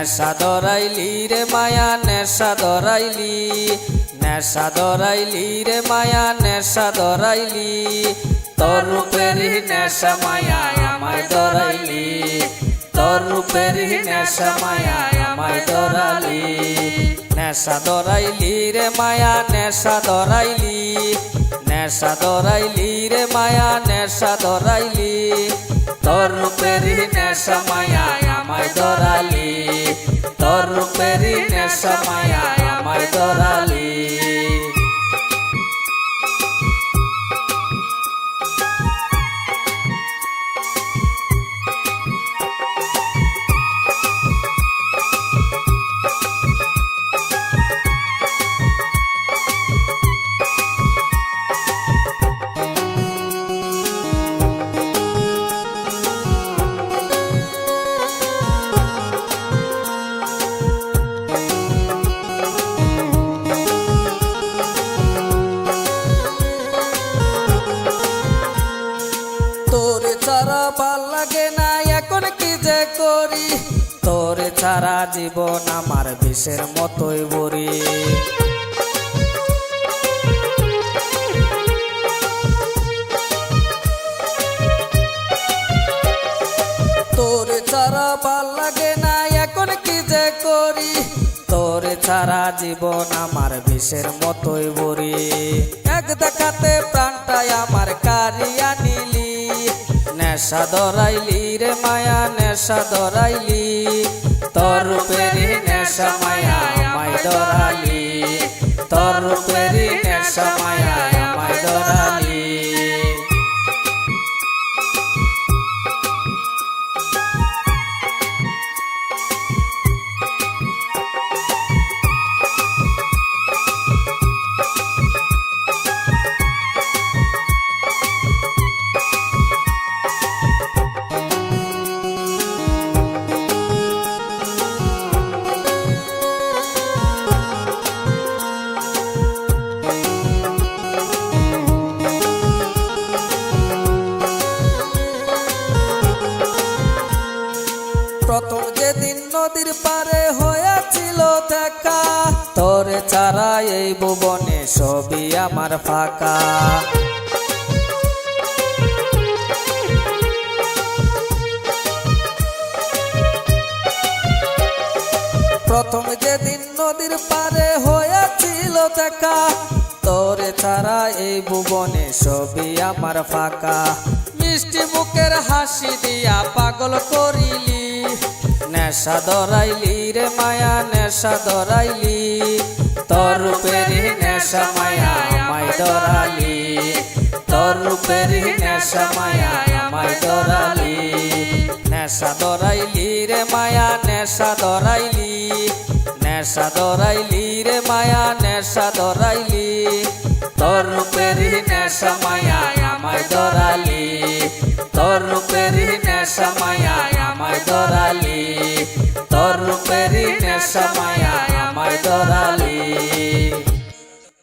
নেশা ধরাইলি রে মায়া নেশা ধরাইলি, নেশা ধরাইলি রে মায়া নেশা ধরাইলি, তোর রূপেরই নেশা মায়া আমায় ধরাইলি, তোর রূপেরই নেশা মায়া আমায় ধরালি। নেশা ধরাইলি রে মায়া নেশা ধরাইলি, নেশা ধরাইলি রে মায়া নেশা ধরাইলি, তোর রূপেরই নেশা মায়া আমায় ধরালি, তোর রূপেরই নেশা মায়া আমায় ধরালি। ছাড়া ভাল লাগে না এখন কি যে করি, তোরে ছাড়া জীবন আমার বিষের মতোই বরি। তোরে ছাড়া ভাল লাগে না এখন কি যে করি, তোরে ছাড়া জীবন আমার বিষের মতোই বরি। এক দেখাতে প্রাণটাই আমার কারিয়া নিলি, নেশা ধরাইলি রে মায়া নেশা ধরাইলি, তোর রূপেরই নেশা মায়া আমায় ধরালি, তোর রূপেরই নেশা মায়া আমায় ধরালি। প্রথম যেদিন নদীর পারে হয়েছিল দেখা, তোরে ছাড়া এই ভুবনে সবই আমার ফাঁকা। প্রথম যেদিন নদীর পারে হয়েছিল দেখা, তোরে ছাড়া এই ভুবনে সবই আমার ফাঁকা। মিষ্টি মুখের হাসি দিয়া পাগল করিলি, নেশা ধরাইলি রে মায়া নেশা ধরাইলি, তোর রূপেরই নেশা মায়া আমায় ধরালি, তোর রূপেরই নেশা মায়া আমায় ধরালি। নেশা ধরাইলি রে মায়া নেশা ধরাইলি, নেশা ধরাইলি রে মায়া নেশা ধরাইলি, তোর রূপেরই নেশা মায়া আমায় ধরালি, তোর রূপেরই নেশা মায়া আমায় ধরালি, তোর রূপেরই নেশা মায়া